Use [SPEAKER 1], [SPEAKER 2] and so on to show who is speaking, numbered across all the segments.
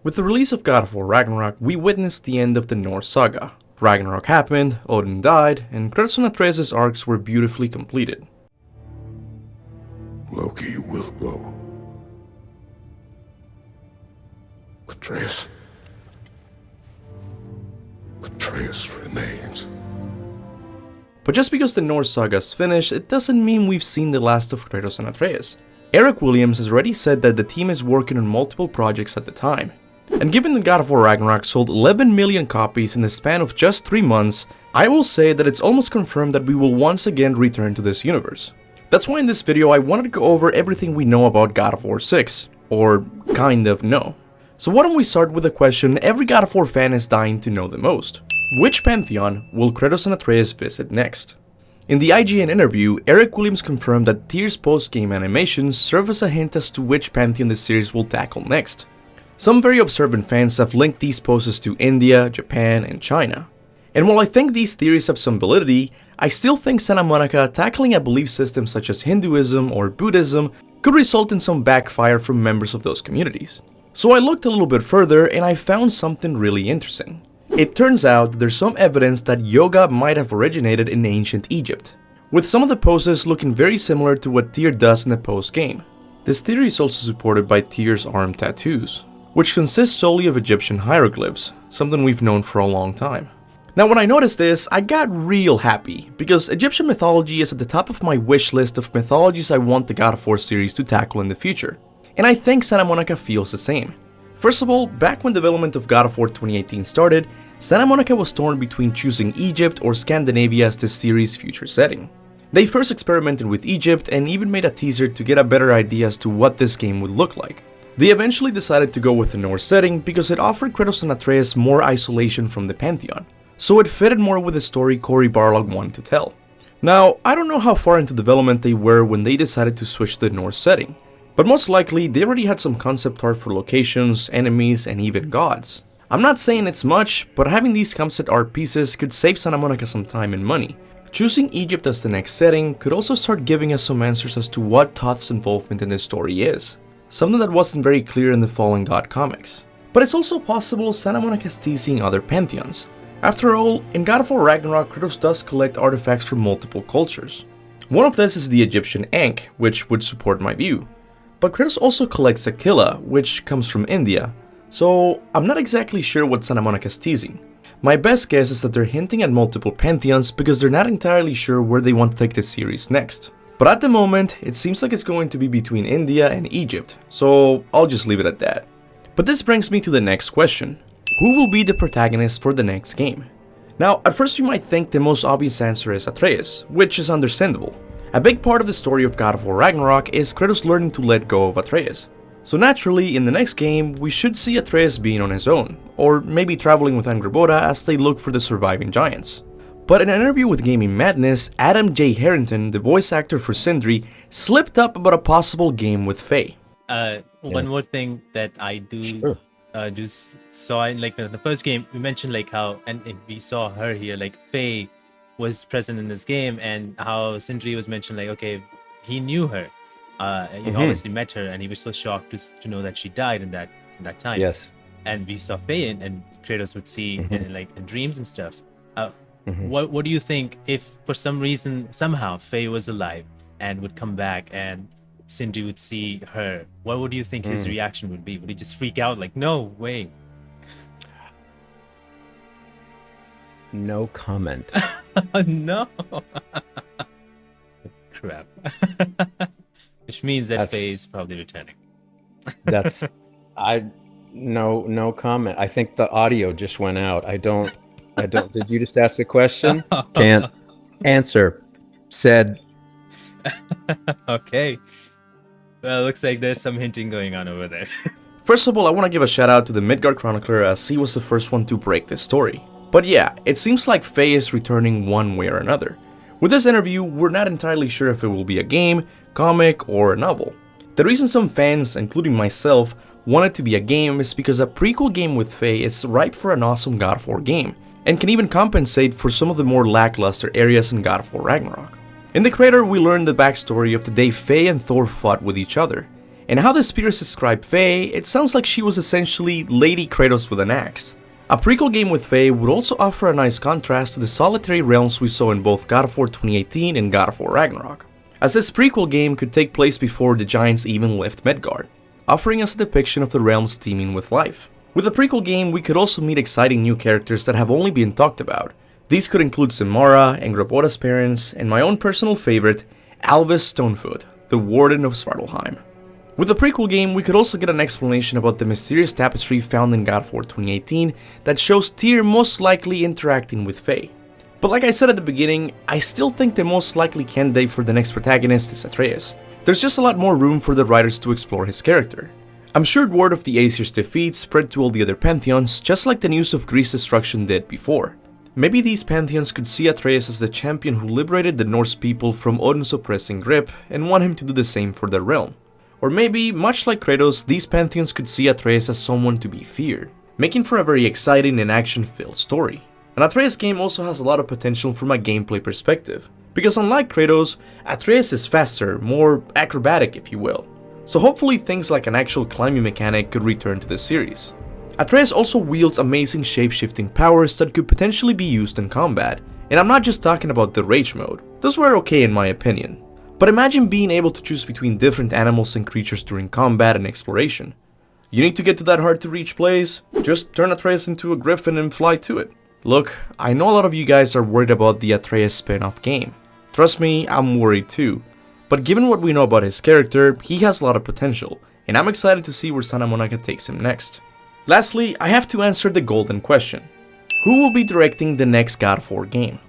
[SPEAKER 1] With the release of God of War Ragnarok, we witnessed the end of the Norse saga. Ragnarok happened, Odin died, and Kratos and Atreus' arcs were beautifully completed.
[SPEAKER 2] Loki will go. Atreus remains.
[SPEAKER 1] But just because the Norse saga is finished, it doesn't mean we've seen the last of Kratos and Atreus. Eric Williams has already said that the team is working on multiple projects at the time. And given that God of War Ragnarok sold 11 million copies in the span of just 3 months, I will say that it's almost confirmed that we will once again return to this universe. That's why in this video I wanted to go over everything we know about God of War 6, or kind of know. So why don't we start with a question every God of War fan is dying to know the most. Which Pantheon will Kratos and Atreus visit next? In the IGN interview, Eric Williams confirmed that Tyr's post-game animations serve as a hint as to which Pantheon the series will tackle next. Some very observant fans have linked these poses to India, Japan, and China. And while I think these theories have some validity, I still think Santa Monica tackling a belief system such as Hinduism or Buddhism could result in some backfire from members of those communities. So I looked a little bit further and I found something really interesting. It turns out that there's some evidence that yoga might have originated in ancient Egypt, with some of the poses looking very similar to what Tyr does in the post-game. This theory is also supported by Tyr's arm tattoos, which consist solely of Egyptian hieroglyphs, something we've known for a long time. Now when I noticed this, I got real happy, because Egyptian mythology is at the top of my wish list of mythologies I want the God of War series to tackle in the future. And I think Santa Monica feels the same. First of all, back when development of God of War 2018 started, Santa Monica was torn between choosing Egypt or Scandinavia as the series' future setting. They first experimented with Egypt and even made a teaser to get a better idea as to what this game would look like. They eventually decided to go with the Norse setting because it offered Kratos and Atreus more isolation from the Pantheon, so it fitted more with the story Cory Barlog wanted to tell. Now, I don't know how far into development they were when they decided to switch to the Norse setting, but most likely they already had some concept art for locations, enemies, and even gods. I'm not saying it's much, but having these concept art pieces could save Santa Monica some time and money. Choosing Egypt as the next setting could also start giving us some answers as to what Thoth's involvement in this story is, something that wasn't very clear in the Fallen God comics. But it's also possible Santa Monica's teasing other pantheons. After all, in God of War Ragnarok, Kratos does collect artifacts from multiple cultures. One of this is the Egyptian Ankh, which would support my view. But Kratos also collects Aquila, which comes from India, so I'm not exactly sure what Santa Monica's teasing. My best guess is that they're hinting at multiple pantheons because they're not entirely sure where they want to take this series next. But at the moment, it seems like it's going to be between India and Egypt, so I'll just leave it at that. But this brings me to the next question. Who will be the protagonist for the next game? Now, at first you might think the most obvious answer is Atreus, which is understandable. A big part of the story of God of War Ragnarok is Kratos learning to let go of Atreus. So naturally, in the next game, we should see Atreus being on his own, or maybe traveling with Angrboda as they look for the surviving giants. But in an interview with Gaming Madness, Adam J. Harrington, the voice actor for Sindri, slipped up about a possible game with Faye.
[SPEAKER 3] One more thing that I do saw in like the first game, we mentioned like how and we saw her here, like Faye was present in this game, and how Sindri was mentioned like, okay, he knew her, he obviously met her, and he was so shocked to know that she died in that time.
[SPEAKER 4] Yes.
[SPEAKER 3] And we saw Faye, and Kratos would see in dreams and stuff. What do you think if for some reason somehow Faye was alive and would come back and Sindri would see her? What would you think his reaction would be? Would he just freak out like, no way?
[SPEAKER 4] No comment.
[SPEAKER 3] No. Crap. Which means that Faye is probably returning.
[SPEAKER 4] No comment. I think the audio just went out. I don't, did you just ask a question? Can't answer. Said.
[SPEAKER 3] Okay. Well, looks like there's some hinting going on over there.
[SPEAKER 1] First of all, I want to give a shout out to the Midgard Chronicler as he was the first one to break this story. But yeah, it seems like Faye is returning one way or another. With this interview, we're not entirely sure if it will be a game, comic, or a novel. The reason some fans, including myself, want it to be a game is because a prequel game with Faye is ripe for an awesome God of War game, and can even compensate for some of the more lackluster areas in God of War Ragnarok. In the crater, we learn the backstory of the day Faye and Thor fought with each other, And how the spirits describe Faye, it sounds like she was essentially Lady Kratos with an axe. A prequel game with Faye would also offer a nice contrast to the solitary realms we saw in both God of War 2018 and God of War Ragnarok, as this prequel game could take place before the Giants even left Midgard, offering us a depiction of the realms teeming with life. With the prequel game, we could also meet exciting new characters that have only been talked about. These could include Samara, Angraboda's parents, and my own personal favorite, Alvis Stonefoot, the Warden of Svartalheim. With the prequel game, we could also get an explanation about the mysterious tapestry found in God of War 2018 that shows Tyr most likely interacting with Faye. But like I said at the beginning, I still think the most likely candidate for the next protagonist is Atreus. There's just a lot more room for the writers to explore his character. I'm sure word of the Aesir's defeat spread to all the other Pantheons, just like the news of Greece's destruction did before. Maybe these Pantheons could see Atreus as the champion who liberated the Norse people from Odin's oppressing grip and want him to do the same for their realm. Or maybe, much like Kratos, these Pantheons could see Atreus as someone to be feared, making for a very exciting and action-filled story. An Atreus game also has a lot of potential from a gameplay perspective, because unlike Kratos, Atreus is faster, more acrobatic if you will. So hopefully things like an actual climbing mechanic could return to the series. Atreus also wields amazing shape-shifting powers that could potentially be used in combat, and I'm not just talking about the rage mode, those were okay in my opinion. But imagine being able to choose between different animals and creatures during combat and exploration. You need to get to that hard to reach place? Just turn Atreus into a griffin and fly to it. Look, I know a lot of you guys are worried about the Atreus spin-off game. Trust me, I'm worried too. But given what we know about his character, he has a lot of potential, and I'm excited to see where Santa Monica takes him next. Lastly, I have to answer the golden question. Who will be directing the next God of War game?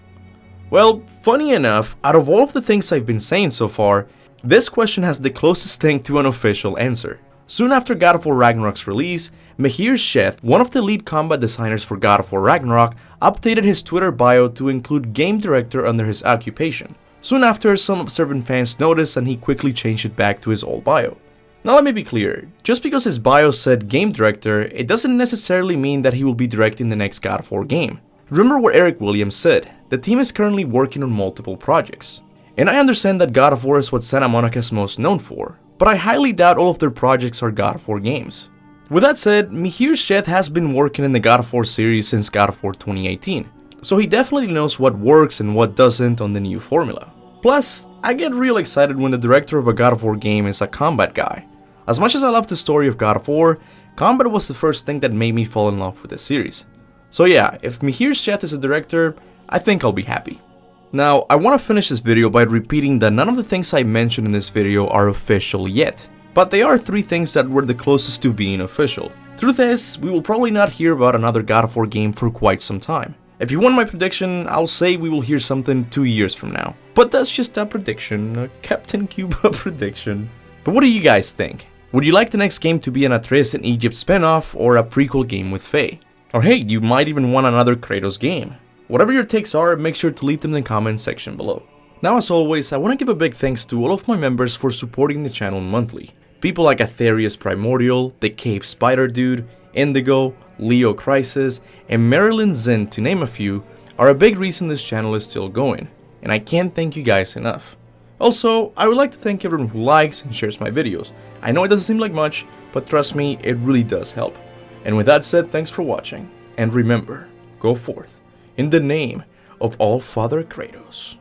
[SPEAKER 1] Well, funny enough, out of all of the things I've been saying so far, this question has the closest thing to an official answer. Soon after God of War Ragnarok's release, Mihir Sheth, one of the lead combat designers for God of War Ragnarok, updated his Twitter bio to include game director under his occupation. Soon after, some observant fans noticed and he quickly changed it back to his old bio. Now let me be clear, just because his bio said game director, it doesn't necessarily mean that he will be directing the next God of War game. Remember what Eric Williams said, the team is currently working on multiple projects. And I understand that God of War is what Santa Monica is most known for, but I highly doubt all of their projects are God of War games. With that said, Mihir Sheth has been working in the God of War series since God of War 2018, so he definitely knows what works and what doesn't on the new formula. Plus, I get real excited when the director of a God of War game is a combat guy. As much as I love the story of God of War, combat was the first thing that made me fall in love with the series. So yeah, if Mihir Sheth is a director, I think I'll be happy. Now, I want to finish this video by repeating that none of the things I mentioned in this video are official yet, but they are 3 things that were the closest to being official. Truth is, we will probably not hear about another God of War game for quite some time. If you want my prediction, I'll say we will hear something 2 years from now. But that's just a prediction, a Captain Kuba prediction. But what do you guys think? Would you like the next game to be an Atreus in Egypt spin-off or a prequel game with Faye? Or hey, you might even want another Kratos game. Whatever your takes are, make sure to leave them in the comments section below. Now as always, I want to give a big thanks to all of my members for supporting the channel monthly. People like Aetherius Primordial, The Cave Spider Dude, Indigo, Leo Crisis, and Marilyn Zinn, to name a few, are a big reason this channel is still going, and I can't thank you guys enough. Also, I would like to thank everyone who likes and shares my videos. I know it doesn't seem like much, but trust me, it really does help. And with that said, thanks for watching, and remember, go forth in the name of All Father Kratos.